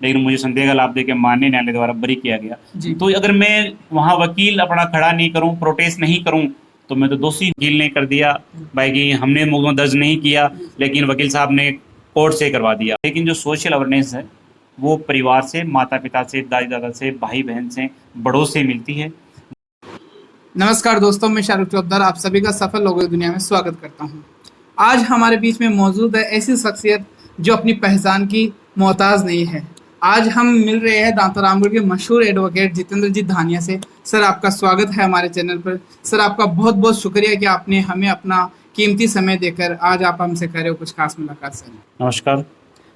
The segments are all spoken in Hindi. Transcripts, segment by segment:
लेकिन मुझे संदेह का लाभ देकर माननीय न्यायालय द्वारा बरी किया गया। तो अगर मैं वहाँ वकील अपना खड़ा नहीं करूँ, प्रोटेस्ट नहीं करूँ, तो मैं तो दोषी। वकील ने कर दिया भाई कि हमने मुकदमा दर्ज नहीं किया, लेकिन वकील साहब ने कोर्ट से करवा दिया। लेकिन जो सोशल अवेयरनेस है वो परिवार से, माता पिता से, दादी दादा से, भाई बहन से, बड़ों से मिलती है। नमस्कार दोस्तों, मैं शाहरुख चौधरी आप सभी का सफल लोगों की दुनिया में स्वागत करता हूं। आज हमारे बीच में मौजूद है ऐसी शख्सियत जो अपनी पहचान की मोहताज नहीं है। आज हम मिल रहे हैं दांता रामगढ़ के मशहूर एडवोकेट जितेंद्र जी धानिया से। सर, आपका स्वागत है हमारे चैनल पर। सर, आपका बहुत बहुत शुक्रिया कि आपने हमें अपना कीमती समय देकर आज आप हमसे कर रहे हो कुछ खास मुलाकात। सर नमस्कार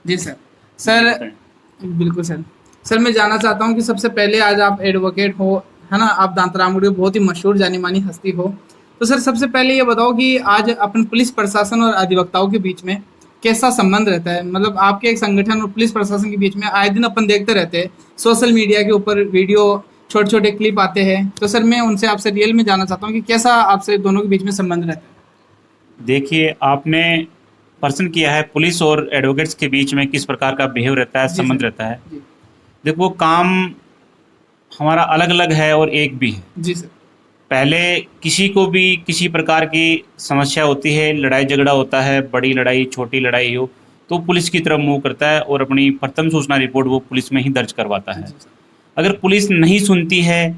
जी। सर बिल्कुल सर। सर, मैं जानना चाहता हूँ कि सबसे पहले आज आप एडवोकेट हो, है ना, आप दांता रामगढ़ के बहुत ही मशहूर जानी मानी हस्ती हो। तो सर, सबसे पहले ये बताओ कि आज अपन पुलिस प्रशासन और अधिवक्ताओं के बीच में कैसा संबंध रहता है। मतलब आपके एक संगठन और पुलिस प्रशासन के बीच में आए दिन अपन देखते रहते हैं सोशल मीडिया के ऊपर वीडियो, छोटे छोटे क्लिप आते हैं। तो सर, मैं उनसे आपसे रियल में जानना चाहता हूँ कि कैसा आपसे दोनों के बीच में संबंध रहता है। देखिए, आपने प्रश्न किया है पुलिस और एडवोकेट्स के बीच में किस प्रकार का बिहेव रहता है, संबंध रहता है। देखो, काम हमारा अलग अलग है और एक भी है। जी सर। पहले किसी को भी किसी प्रकार की समस्या होती है, लड़ाई झगड़ा होता है, बड़ी लड़ाई छोटी लड़ाई हो, तो पुलिस की तरफ मूव करता है और अपनी प्रथम सूचना रिपोर्ट वो पुलिस में ही दर्ज करवाता है। अगर पुलिस नहीं सुनती है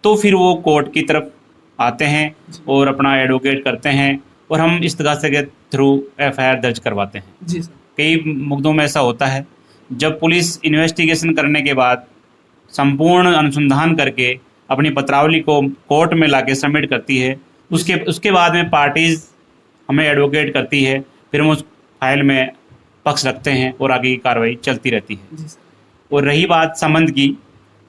तो फिर वो कोर्ट की तरफ आते हैं और अपना एडवोकेट करते हैं और हम इस्तगासे के थ्रू एफआईआर दर्ज करवाते हैं। जी सर। कई मुकदमों में ऐसा होता है, जब पुलिस इन्वेस्टिगेशन करने के बाद संपूर्ण अनुसंधान करके अपनी पत्रावली को कोर्ट में लाके सबमिट करती है, उसके बाद में पार्टीज हमें एडवोकेट करती है, फिर हम उस फाइल में पक्ष रखते हैं और आगे की कार्रवाई चलती रहती है। जी सर। और रही बात संबंध की,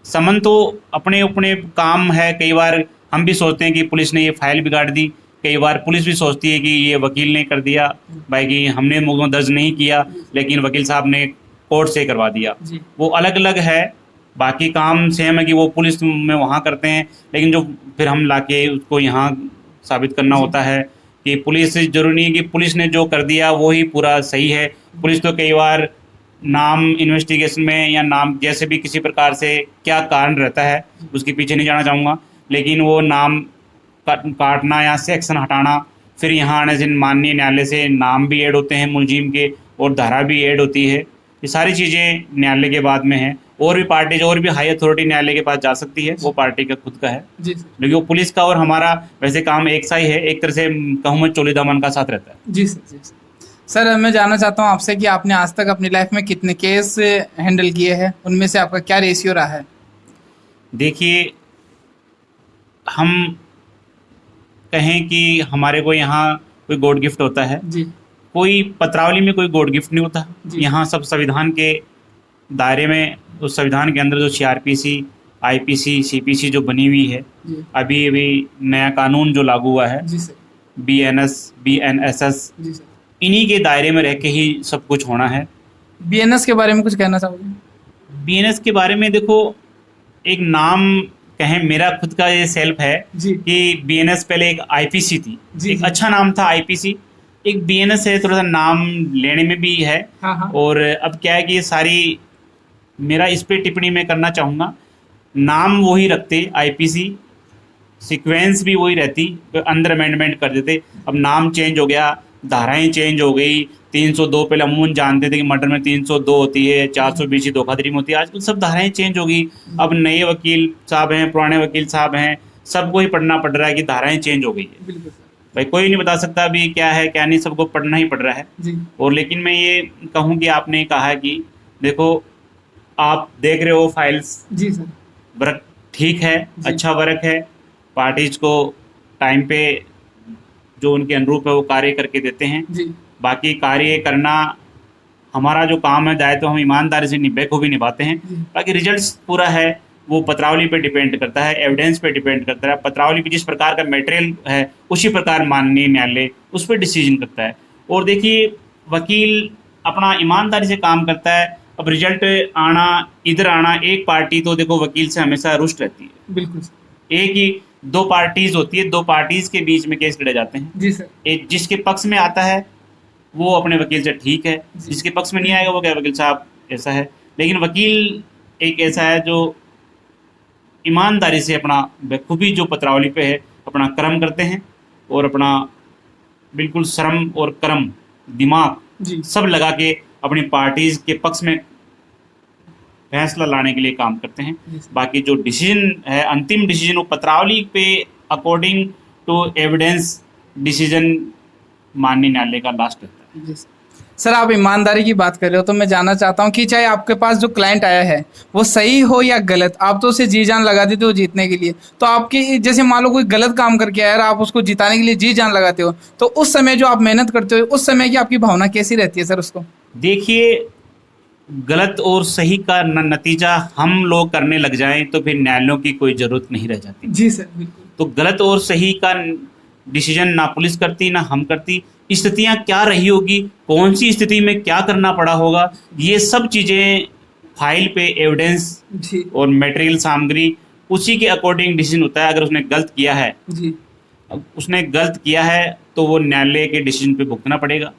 संबंध तो अपने अपने काम है। कई बार हम भी सोचते हैं कि पुलिस ने ये फाइल बिगाड़ दी, कई बार पुलिस भी सोचती है कि ये वकील ने कर दिया भाई कि हमने मुकदमा दर्ज नहीं किया, लेकिन वकील साहब ने कोर्ट से करवा दिया। वो अलग अलग है। बाकी काम सेम है कि वो पुलिस में वहाँ करते हैं, लेकिन जो फिर हम लाके उसको यहाँ साबित करना होता है कि पुलिस, जरूरी नहीं है कि पुलिस ने जो कर दिया वो ही पूरा सही है। पुलिस तो कई बार नाम इन्वेस्टिगेशन में या नाम जैसे भी किसी प्रकार से क्या कारण रहता है उसके पीछे नहीं जाना चाहूँगा, लेकिन वो नाम काटना या सेक्शन हटाना, फिर यहाँ आने से माननीय न्यायालय से नाम भी ऐड होते हैं मुलजिम के और धारा भी ऐड होती है। ये सारी चीज़ें न्यायालय के बाद में है। और भी पार्टी, और भी हाई अथॉरिटी न्यायालय के पास जा सकती है, वो पार्टी का खुद का है। लेकिन वो पुलिस का और हमारा वैसे काम एक सा ही है, एक तरह से कहूँ मैं चोली दामन का साथ रहता है। जी सर। जी सर। सर, मैं जानना चाहता हूँ आपसे कि आपने आज तक अपनी लाइफ में कितने केस हैंडल किए हैं, उनमें से आपका क्या रेशियो रहा है। देखिए, हम कहें कि हमारे को यहाँ कोई गॉड गिफ्ट होता है, कोई पत्रावली में कोई गॉड गिफ्ट नहीं होता। यहाँ सब संविधान के दायरे में, उस संविधान के अंदर जो सीआरपीसी, आईपीसी, सीपीसी जो बनी हुई है, अभी अभी नया कानून जो लागू हुआ है, बीएनएस, बीएनएसएस, इन्हीं के दायरे में रह के ही सब कुछ होना है। बीएनएस के बारे में कुछ कहना चाहोगे। बीएनएस के बारे में देखो, एक नाम कहें, मेरा खुद का ये सेल्फ है कि बीएनएस पहले एक आईपीसी थी, एक अच्छा नाम था आईपीसी, एक बीएनएस है, थोड़ा सा नाम लेने में भी है। और अब क्या है कि ये सारी, मेरा इस पे टिप्पणी मैं करना चाहूँगा, नाम वही रखते आईपीसी, सीक्वेंस भी वही रहती, तो अंदर अमेंडमेंट कर देते। अब नाम चेंज हो गया, धाराएं चेंज हो गई। 302 पहले अमूमन जानते थे कि मर्डर में 302 होती है, 420 धोखाधड़ी में होती है, आजकल सब धाराएं चेंज हो गई। अब नए वकील साहब हैं, पुराने वकील साहब हैं, सबको ही पढ़ना पड़ रहा है कि धाराएं चेंज हो गई है। भाई कोई नहीं बता सकता अभी क्या है क्या नहीं, सबको पढ़ना ही पड़ रहा है। और लेकिन मैं ये कहूँ कि आपने कहा कि देखो, आप देख रहे हो फाइल्स, वर्क ठीक है, अच्छा वर्क है, पार्टीज को टाइम पे जो उनके अनुरूप है वो कार्य करके देते हैं। बाकी कार्य करना हमारा जो काम है, दायित्व तो हम ईमानदारी से बखूबी निभाते हैं। बाकी रिजल्ट्स पूरा है वो पत्रावली पे डिपेंड करता है, एविडेंस पे डिपेंड करता है। पत्रावली पे जिस प्रकार का मटेरियल है उसी प्रकार माननीय न्यायालय उस पर डिसीजन करता है। और देखिए, वकील अपना ईमानदारी से काम करता है। अब रिजल्ट आना, इधर आना, एक पार्टी तो देखो वकील से हमेशा रुष्ट रहती है। बिल्कुल। एक ही दो पार्टीज होती है, दो पार्टीज के बीच में केस लड़े जाते हैं। जी सर। एक जिसके पक्ष में आता है वो अपने वकील से ठीक है, जिसके पक्ष में नहीं आएगा वो क्या वकील साहब ऐसा है। लेकिन वकील एक ऐसा है जो ईमानदारी से अपना बखूबी जो पत्रावली पे है अपना कर्म करते हैं और अपना बिल्कुल श्रम और कर्म दिमाग जी सब लगा के अपनी पार्टीज के पक्ष में फैसला लाने के लिए काम करते हैं। जी सर। बाकी जो डिसीजन है, अंतिम डिसीजन, वो पत्रावली पे अकॉर्डिंग टू एविडेंस डिसीजन माननीय न्यायालय का लास्ट रहता है। जी सर, आप ईमानदारी की बात कर रहे हो तो मैं जानना चाहता हूँ कि चाहे आपके पास जो क्लाइंट आया है वो सही हो या गलत, आप तो उसे जी जान लगा देते हो जीतने के लिए। तो आपकी जैसे मान लो कोई गलत काम करके आया और आप उसको जिताने के लिए जी जान लगाते हो, तो उस समय जो आप मेहनत करते हो उस समय की आपकी भावना कैसी रहती है सर उसको? देखिए, गलत और सही का नतीजा हम लोग करने लग जाएं तो फिर न्यायालयों की कोई ज़रूरत नहीं रह जाती। जी सर, बिल्कुल। तो गलत और सही का डिसीजन ना पुलिस करती ना हम करती। स्थितियां क्या रही होगी, कौन सी स्थिति में क्या करना पड़ा होगा, ये सब चीज़ें फाइल पे एविडेंस जी और मटेरियल सामग्री उसी के अकॉर्डिंग डिसीजन होता है। अगर उसने गलत किया है, जी उसने गलत किया है तो वो न्यायालय के डिसीजन पे भुगतना पड़ेगा,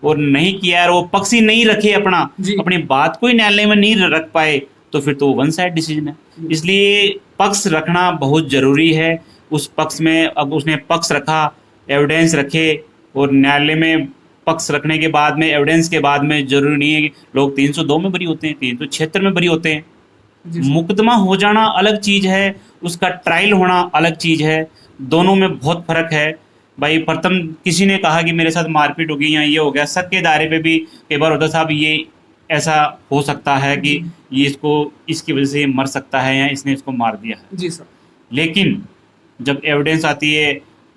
और नहीं किया है, वो पक्ष ही नहीं रखे जी। अपनी बात को ही न्यायालय में नहीं रख पाए तो फिर तो वन साइड डिसीजन है। इसलिए पक्ष रखना बहुत ज़रूरी है। उस पक्ष में अब उसने पक्ष रखा, एविडेंस रखे, और न्यायालय में पक्ष रखने के बाद में, एविडेंस के बाद में, जरूरी नहीं है कि लोग 302 में बरी होते हैं, 376 में बरी होते हैं। जी सर। मुकदमा हो जाना अलग चीज़ है, उसका ट्रायल होना अलग चीज़ है, दोनों में बहुत फर्क है। भाई प्रथम किसी ने कहा कि मेरे साथ मारपीट हो गई या ये हो गया, शक के दायरे पे भी कई बार होता साहब ये ऐसा हो सकता है कि ये इसको इसकी वजह से मर सकता है या इसने इसको मार दिया है। जी सर। लेकिन जब एविडेंस आती है,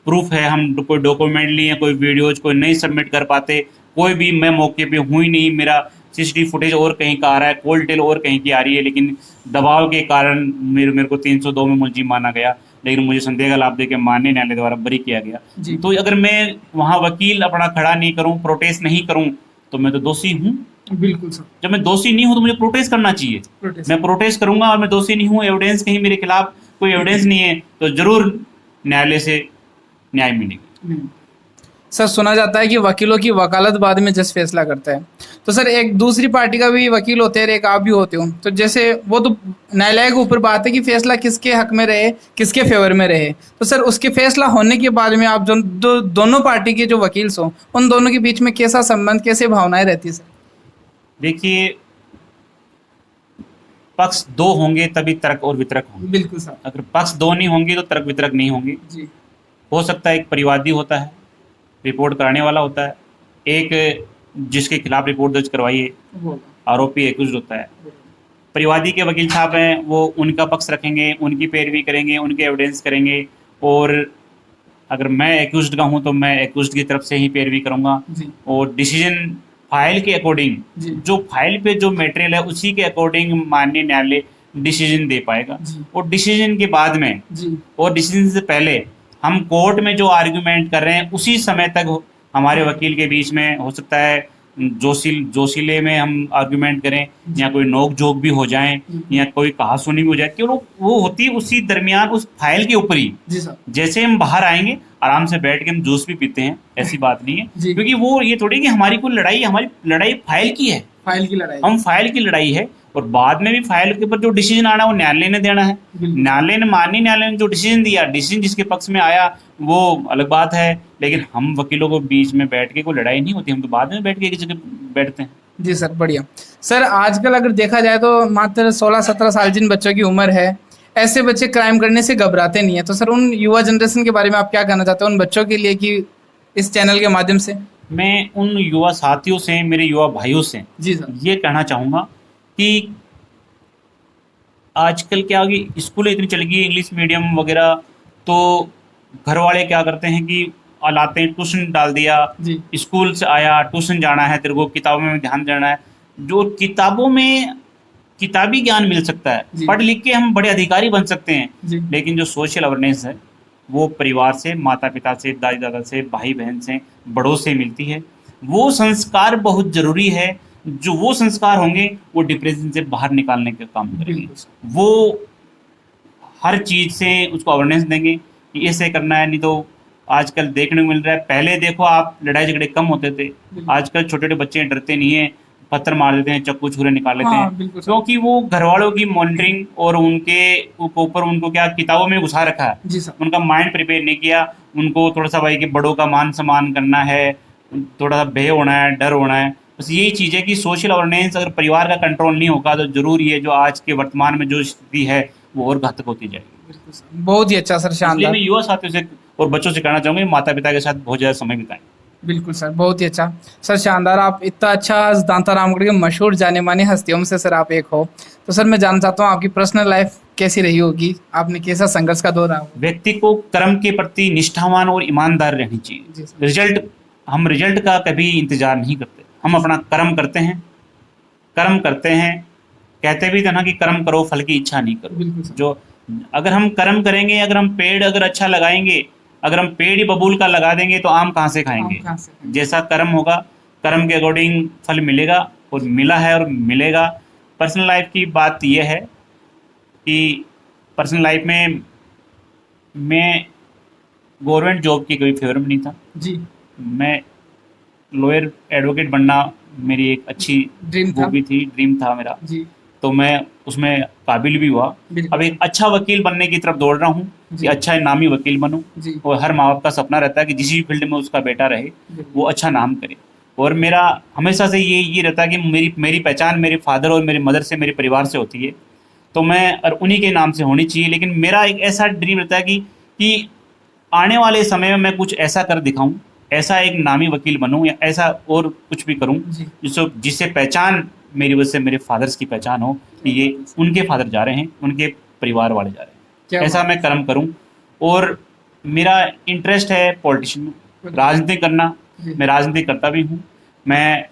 प्रूफ है, हम कोई डॉक्यूमेंट लिए, कोई वीडियोज कोई नहीं सबमिट कर पाते, कोई भी, मैं मौके पे हुई नहीं, मेरा सीसीटीवी फुटेज और कहीं का आ रहा है, कॉल डिटेल और कहीं की आ रही है, लेकिन दबाव के कारण मेरे को 302 में मुलजिम माना गया, लेकिन मुझे संदेह का लाभ देकर माननीय न्यायालय द्वारा बरी किया गया। तो अगर मैं वहाँ वकील अपना खड़ा नहीं करूँ, प्रोटेस्ट नहीं करूँ, तो मैं तो दोषी हूँ। बिल्कुल सर। जब मैं दोषी नहीं हूँ तो मुझे प्रोटेस्ट करना चाहिए। मैं प्रोटेस्ट करूंगा और मैं दोषी नहीं हूँ, एविडेंस कहीं मेरे खिलाफ कोई एविडेंस नहीं है, तो जरूर न्यायालय से न्याय मिलेगा। सर, सुना जाता है कि वकीलों की वकालत बाद में जज फैसला करता है, तो सर एक दूसरी पार्टी का भी वकील होते हैं, एक आप भी होते हो, तो जैसे वो तो न्यायालय के ऊपर बात है कि फैसला किसके हक में रहे, किसके फेवर में रहे। तो सर उसके फैसला होने के बाद में आप जो दोनों पार्टी के जो वकील हो, उन दोनों के बीच में कैसा संबंध, कैसे भावनाएं रहती है सर? देखिए, पक्ष दो होंगे तभी तर्क और वितर्क होंगे। बिल्कुल सर। अगर पक्ष दो नहीं होंगे तो तर्क वितर्क नहीं होंगे। जी। हो सकता है एक परिवादी होता है, रिपोर्ट कराने वाला होता है, एक जिसके खिलाफ रिपोर्ट दर्ज करवाई है, आरोपी एक्यूज्ड होता है। परिवादी के वकील साहब हैं, वो उनका पक्ष रखेंगे, उनकी पैरवी करेंगे, उनके एविडेंस करेंगे, और अगर मैं एक्यूज्ड का हूँ तो मैं एक्यूज्ड की तरफ से ही पैरवी करूँगा, और डिसीजन फाइल के अकॉर्डिंग, जो फाइल पे जो मटेरियल है उसी के अकॉर्डिंग माननीय न्यायालय डिसीजन दे पाएगा। और डिसीजन के बाद में और डिसीजन से पहले हम कोर्ट में जो आर्ग्यूमेंट कर रहे हैं उसी समय तक हमारे वकील के बीच में हो सकता है जोशीले में हम आर्ग्यूमेंट करें, या कोई नोक जोक भी हो जाए, या कोई कहासुनी भी हो जाए, क्यों वो होती है उसी दरमियान उस फाइल के ऊपर ही। जैसे हम बाहर आएंगे आराम से बैठ के हम जूस भी पीते हैं, ऐसी बात नहीं है, क्योंकि वो ये थोड़ी कि हमारी कोई लड़ाई, हमारी लड़ाई फाइल की है, फाइल की लड़ाई, हम फाइल की लड़ाई है, और बाद में भी फाइल के ऊपर जो डिसीजन आना है वो न्यायालय ने देना है। न्यायालय ने, माननीय न्यायालय ने जो डिसीजन दिया, डिसीजन जिसके पक्ष में आया वो अलग बात है, लेकिन हम वकीलों को बीच में बैठ के कोई लड़ाई नहीं होती, हम तो बाद में बैठ के एक जगह बैठते हैं। जी सर, बढ़िया। सर आजकल अगर देखा जाए तो मात्र 16-17 साल जिन बच्चों की उम्र है, ऐसे बच्चे क्राइम करने से घबराते नहीं है, तो सर उन युवा जनरेशन के बारे में आप क्या कहना चाहते हैं, उन बच्चों के लिए कि इस चैनल के माध्यम से? मैं उन युवा साथियों से, मेरे युवा भाइयों से जी सर, ये कहना चाहूँगा कि आजकल क्या होगी, स्कूलें इतनी चल गई इंग्लिश मीडियम वगैरह, तो घर वाले क्या करते हैं कि लाते हैं, ट्यूशन डाल दिया, स्कूल से आया, ट्यूशन जाना है, तेरे को किताबों में ध्यान देना है। जो किताबों में किताबी ज्ञान मिल सकता है, पढ़ लिख के हम बड़े अधिकारी बन सकते हैं, लेकिन जो सोशल अवेयरनेस है वो परिवार से, माता पिता से, दादी दादा से, भाई बहन से, बड़ों से मिलती है। वो संस्कार बहुत ज़रूरी है, जो वो संस्कार होंगे वो डिप्रेशन से बाहर निकालने का काम करेंगे। वो हर चीज़ से उसको अवेयरनेस देंगे कि ऐसे करना है, नहीं तो आजकल देखने को मिल रहा है, पहले देखो आप लड़ाई झगड़े कम होते थे, आजकल छोटे छोटे बच्चे डरते नहीं हैं, पत्थर मार देते हैं, चक्कू छुरे निकाल लेते हाँ, हैं, बिल्कुल सर। क्योंकि वो घर वालों की मॉनिटरिंग और उनके ऊपर उनको क्या किताबों में घुसा रखा है, जी सर। उनका माइंड प्रिपेयर नहीं किया। उनको थोड़ा सा भाई कि बड़ों का मान सम्मान करना है, थोड़ा सा भय होना है, डर होना है, बस यही चीज़ है कि सोशल अवेयरनेस अगर परिवार का कंट्रोल नहीं होगा तो जरूर ये जो आज के वर्तमान में जो स्थिति है वो और घातक होती जाएगी। बिल्कुल सर, बहुत ही अच्छा सर, इसलिए शानदार। मैं युवा साथियों से और बच्चों से कहना चाहूँगा माता पिता के साथ बहुत ज़्यादा समय बिताएं। बिल्कुल सर, बहुत ही अच्छा सर, शानदार। आप इतना अच्छा दांता रामगढ़ के मशहूर जाने माने हस्तियों में से सर आप एक हो। तो सर मैं जानना चाहता हूँ आपकी पर्सनल लाइफ कैसी रही होगी, आपने कैसा संघर्ष का दौर रहा? व्यक्ति को कर्म के प्रति निष्ठावान और ईमानदार रहनी चाहिए। जी सर। रिजल्ट का कभी इंतजार नहीं करते, हम अपना कर्म करते हैं, कहते भी था ना कि कर्म करो फल की इच्छा नहीं करो। बिल्कुल सर। जो अगर हम कर्म करेंगे, अगर हम पेड़ अगर अच्छा लगाएंगे, अगर हम पेड़ ही बबूल का लगा देंगे तो आम कहाँ से खाएंगे? आम कहाँ से खाएंगे? जैसा कर्म होगा कर्म के अकॉर्डिंग फल मिलेगा, और मिला है और मिलेगा। पर्सनल लाइफ की बात यह है कि पर्सनल लाइफ में मैं गवर्नमेंट जॉब की कभी फेवर में नहीं था। जी। मैं लॉयर एडवोकेट बनना मेरी एक अच्छी ड्रीम वो था। भी थी, ड्रीम था मेरा, जी। तो मैं उसमें काबिल भी हुआ। बिल्कुल। अब एक अच्छा वकील बनने की तरफ दौड़ रहा हूँ जी। कि अच्छा नामी वकील बनूं, जी। और हर माँ बाप का सपना रहता है कि जिस भी फील्ड में उसका बेटा रहे बिल्कुल। वो अच्छा नाम करे। और मेरा हमेशा से ये रहता है कि मेरी पहचान मेरे फादर और मेरे मदर से, मेरे परिवार से होती है, तो मैं और उन्हीं के नाम से होनी चाहिए। लेकिन मेरा एक ऐसा ड्रीम रहता है कि आने वाले समय में मैं कुछ ऐसा कर दिखाऊं, ऐसा एक नामी वकील बनूं या ऐसा और कुछ भी करूं जी। जिससे पहचान मेरी वजह से मेरे फादर्स की पहचान हो कि ये उनके फादर जा रहे हैं, उनके परिवार वाले जा रहे हैं, ऐसा मैं कर्म करूं। और मेरा इंटरेस्ट है पॉलिटिशियन में, राजनीति करना। मैं राजनीति करता भी हूं, मैं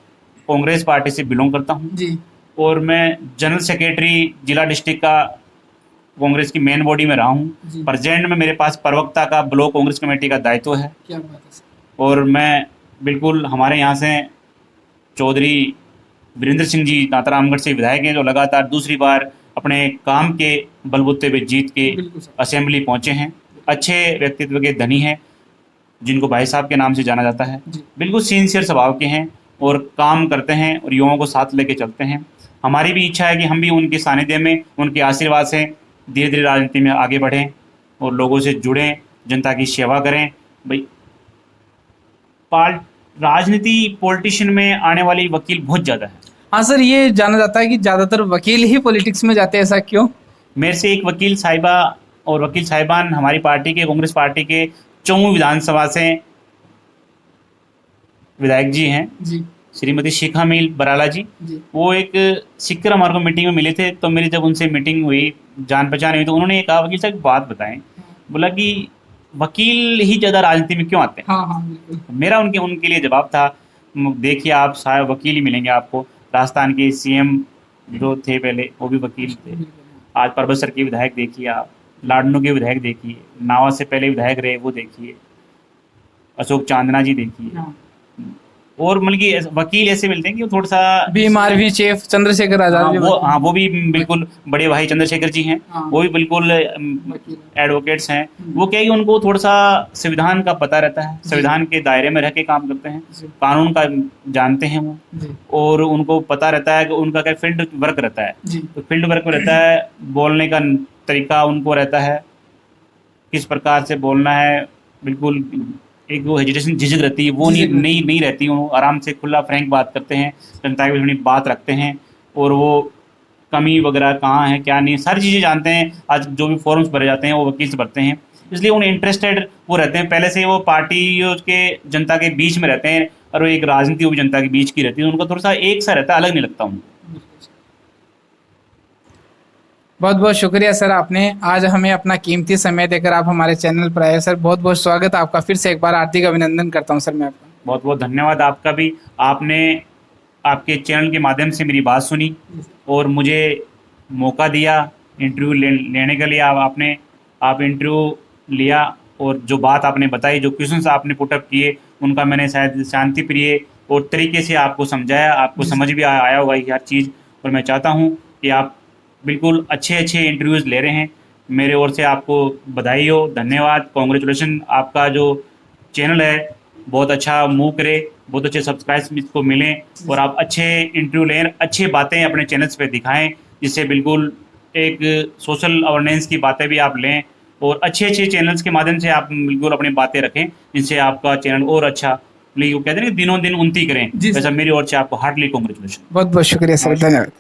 कांग्रेस पार्टी से बिलोंग करता हूं जी। और मैं जनरल सेक्रेटरी जिला डिस्ट्रिक्ट का कांग्रेस की मेन बॉडी में रहा हूँ। प्रेजेंट में मेरे पास प्रवक्ता का ब्लॉक कांग्रेस कमेटी का दायित्व है। क्या बात है सर। और मैं बिल्कुल हमारे यहाँ से चौधरी वीरेंद्र सिंह जी दांता रामगढ़ से विधायक हैं, जो लगातार दूसरी बार अपने काम के बलबूते पे जीत के असेंबली पहुँचे हैं। अच्छे व्यक्तित्व के धनी हैं, जिनको भाई साहब के नाम से जाना जाता है। बिल्कुल सिंसियर स्वभाव के हैं और काम करते हैं और युवाओं को साथ लेके चलते हैं। हमारी भी इच्छा है कि हम भी उनके सानिध्य में, उनके आशीर्वाद से धीरे धीरे राजनीति में आगे बढ़ें और लोगों से जुड़ें, जनता की सेवा करें। भाई राजनीति पॉलिटिशियन में आने वाली वकील बहुत ज़्यादा है। हाँ सर, ये जाना जाता है कि ज़्यादातर वकील ही पॉलिटिक्स में जाते हैं, ऐसा क्यों? मेरे से एक वकील साहिबा और वकील साहिबान हमारी पार्टी के, कांग्रेस पार्टी के चौं विधानसभा से विधायक जी हैं जी। श्रीमती शिखा मील बराला जी। वो एक सिक्कर हमारे को मीटिंग में मिले थे, तो मेरी जब उनसे मीटिंग हुई, जान पहचान हुई, तो उन्होंने कहा वकील साहब बात बताएं, बोला कि वकील ही ज़्यादा राजनीति में क्यों आते हैं? हाँ हाँ बिल्कुल। मेरा उनके लिए जवाब था, देखिए आप शायद वकील ही मिलेंगे आपको। राजस्थान के सीएम जो थे पहले वो भी वकील थे। आज परबसर के विधायक देखिए आप, लाडनू के विधायक देखिए, नावा से पहले विधायक रहे वो देखिए, अशोक चांदना जी देखिए। और मतलब कि वकील ऐसे मिलते हैं कि वो थोड़ा सा बीमार चीफ चंद्रशेखर आजाद। वो भी बिल्कुल बड़े भाई चंद्रशेखर जी हैं। वो भी बिल्कुल एडवोकेट्स हैं। वो क्या है कि उनको थोड़ा सा संविधान का पता रहता है, संविधान के दायरे में रह के काम करते हैं, कानून का जानते हैं वो, और उनको पता रहता है कि उनका क्या फील्ड वर्क रहता है। तो फील्ड वर्क में रहता है, बोलने का तरीका उनको रहता है, किस प्रकार से बोलना है। बिल्कुल एक वो हेजिटेशन, झिझक रहती है, वो नहीं रहती। वो आराम से खुला फ्रैंक बात करते हैं, जनता के बीच बात रखते हैं, और वो कमी वगैरह कहाँ है क्या नहीं, सारी चीज़ें जानते हैं। आज जो भी फॉर्म्स भरे जाते हैं वो वकील से भरते हैं, इसलिए उन्हें इंटरेस्टेड वो रहते हैं। पहले से वो पार्टी के जनता के बीच में रहते हैं, और वो एक राजनीति वो भी जनता के बीच की रहती है, उनका थोड़ा सा एक सा रहता है, अलग नहीं लगता उनको। बहुत बहुत शुक्रिया सर, आपने आज हमें अपना कीमती समय देकर आप हमारे चैनल पर आए। सर बहुत बहुत स्वागत है आपका, फिर से एक बार हार्दिक अभिनंदन करता हूं सर मैं आपका। बहुत बहुत धन्यवाद आपका भी। आपने आपके चैनल के माध्यम से मेरी बात सुनी और मुझे मौका दिया इंटरव्यू लेने के लिए। आप इंटरव्यू लिया, और जो बात आपने बताई, जो क्वेश्चंस आपने पुटअप किए, उनका मैंने शायद शांति प्रिय और तरीके से आपको समझाया, आपको समझ भी आया होगा ये हर चीज़। और मैं चाहता हूँ कि आप बिल्कुल अच्छे इंटरव्यूज़ ले रहे हैं। मेरे ओर से आपको बधाई हो, धन्यवाद, कॉन्ग्रेचुलेशन। आपका जो चैनल है बहुत अच्छा मूव करे, बहुत अच्छे सब्सक्राइब को मिलें और आप अच्छे इंटरव्यू लें, अच्छी बातें अपने चैनल्स पे दिखाएं, जिससे बिल्कुल एक सोशल अवेयरनेस की बातें भी आप लें और अच्छे अच्छे चैनल्स के माध्यम से आप बिल्कुल अपनी बातें रखें, जिनसे आपका चैनल और अच्छा, वो कहते हैं ना दिनों दिन उन्नति करें। जी सर। वैसा मेरी ओर से आपको हार्टली कॉन्ग्रेचुलेशन। बहुत बहुत शुक्रिया सर, धन्यवाद।